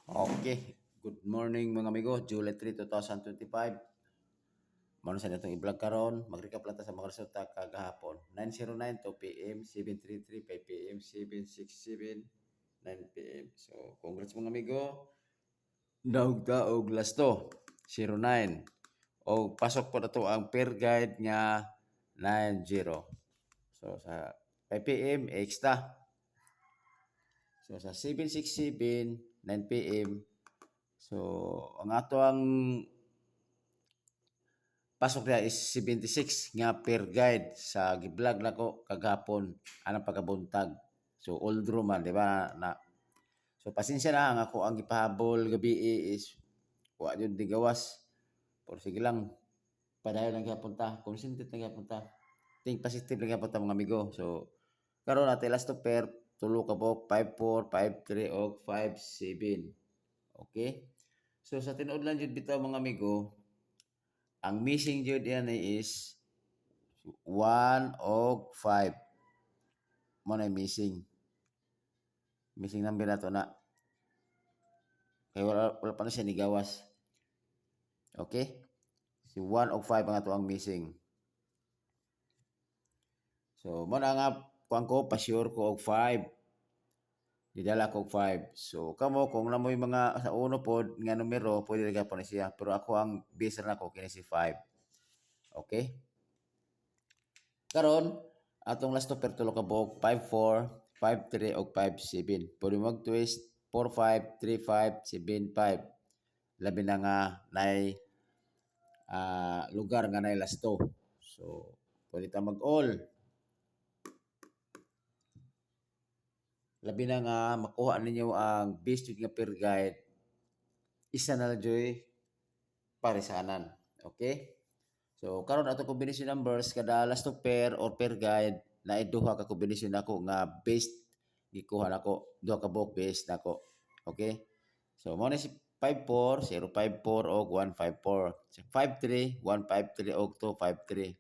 Okay, good morning mga amigo. July 3, 2025. Mano sa natong i-vlog karon, mag-recap lang ta sa mga resulta kagahapon. 9:09 2 p.m., 7:33 5 p.m., 7:67 9 p.m. So, congrats mga amigo. Daog ta og lasto 09. O pasok po na to ang per guide nga 90. So sa 5 p.m. extra. So sa 7:67 9 p.m. So ang ato ang pasok niya is 76 nga per guide sa gi-vlog nako kagahapon anang pagkabuntag. So old room man, di ba na. So pasensya na ang ako ang gipahabol gabi is wa jud di gawas. Pero sige lang, padayon lang gyapon ta, consented lang gyapon ta. Think positive lang gyapon ta mga amigo. So karon natin last to pair tulo ka buok 5-4, 5-3 og 5-7. Okay? So sa tinuod lang jud bitaw mga amigo, ang missing jud yan is 1 og 5. Mo na missing. Missing number na to na. Kaya wala pa na siya nigawas. Okay? Si 1 og 5 ang ato ang missing. So, mo na nga kuan ko, pa-sure ko og 5. Didala ko og 5. So, kamo kung namoy mga sa uno pod nga numero, pwede ra po na siya. Pero ako ang base na ko kini si 5. Okay? Karon, atong last to per tulo ka buok 5-4, 5-3 og 5-7. Pwede mag-twist 4-5, 3-5, 7-5. Labi na nga nay lugar nga nay lasto. So, pwede ta mag-all. Labi na nga makuha ninyo ang base nga per guide. Isa na joy parisanan. Okay? So, karon ato combination numbers kada last to pair or per guide na duha ka combination nako nga based gikuha nako duha ka buok based nako. Okay? So, mo na si 5-4, 0-5-4 og 1-5-4. 5-3, 1-5-3 og 2-5-3.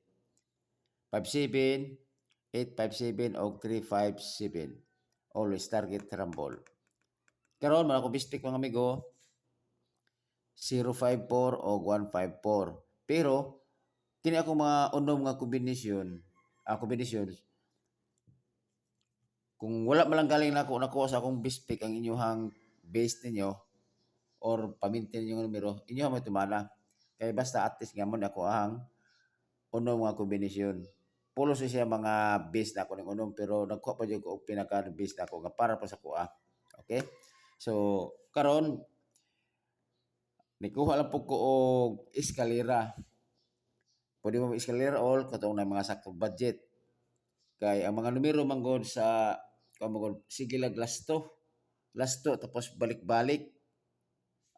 5-7, 8-5-7 og 3-5-7. Always target rumble. Karon man ako bistik mga amigo 0-5-4 o 1-5-4. Pero kini ako mga unom nga kombinasyon kung wala man lang galing nako sa akong bistik ang inyong base ninyo or pamintin ninyo nga numero, inyo mo tumana. Kaya basta at least gamon ako ang unom nga kombinasyon. Pulo siya mga base na ako ng unom pero nagkuha pa jud ko og pinaka base na ako nga para pa sa kuha. Okay? So karon nikuha lang po ko og eskalera. Pwede mo eskalera all katong na mga saktong budget. Kay ang mga numero manggod sa kamagod sige lag lasto tapos balik-balik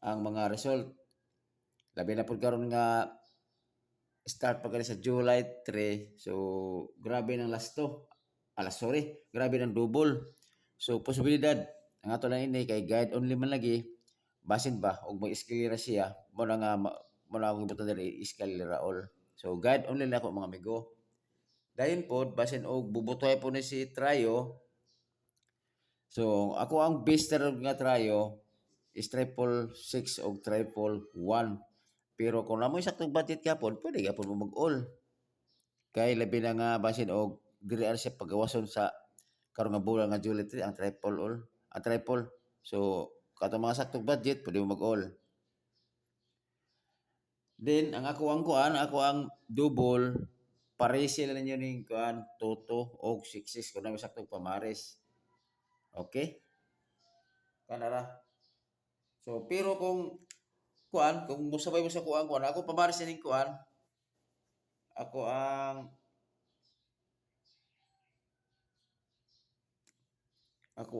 ang mga result. Labi na pud karon nga start pa kani sa July 3. So grabe ng lasto. Sorry, grabe ng double. So posibilidad ang ato lang ini kay guide only man lagi basin ba og mag eskalera siya mo na nga mo na akong ibutan diri eskalera all. So guide only na ako mga amigo. Dayon pod basin og bubutoy po ni si Trayo. So ako ang base nga Trayo is 666 og 111. Pero kung namoy saktong budget kapon, pwede gyapon mo mag-all. Kay labi na nga basin og diri siya pagawason sa karon nga bulan nga July 3 ang triple all, ang triple. So kato mga saktong budget pwede mo mag-all. Then ang ako ang double parehas sila ninyo ning kuan toto og 66 kung namoy saktong pamares. Okay? Kanara. So pero kung kuan kung musabay mo sa kuan ako pamares ning kuan ako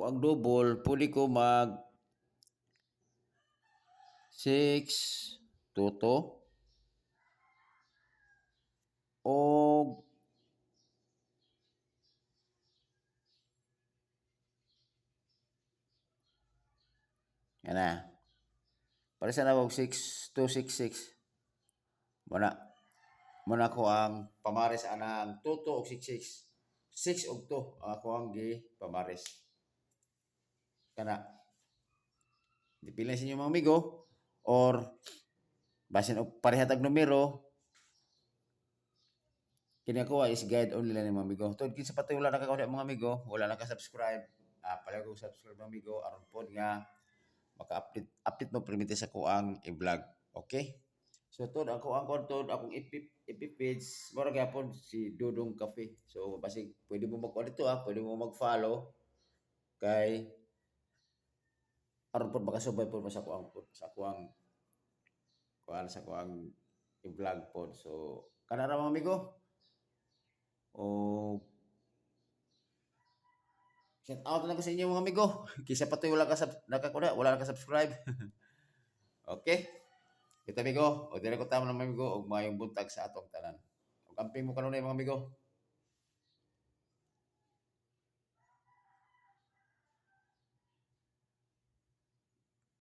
ang double puli ko mag 6 toto og ana para sa nawag 6266 muna muna ko ang pamares anang toto og 66 6 og 2 ako ang gi pamares kana Dipili sa inyo mga amigo or basin og parehatag numero kini ako is guide only lang ni mga amigo. Tod kinsa patay wala nakakauna mga amigo, wala naka-subscribe. Palagi ko subscribe mga amigo aron pod nga maka-update mo primite sa kuang i-vlog. Okay? So tod ako ang tod akong FB page mura gyapon si Dudong Cafe. So basig pwede mo mag dito pwede mo mag-follow kay aron pod makasubay pod mo sa kuang kuan sa kuang i-vlog pod. So kana ra mga amigo. O shout out lang ko sa inyo mga amigo. Kisa patoy wala naka-subscribe. Okay? Kita amigo, o dire ko tama ng mga amigo og mayong buntag sa atong tanan. Ug amping mo kanunay mga amigo.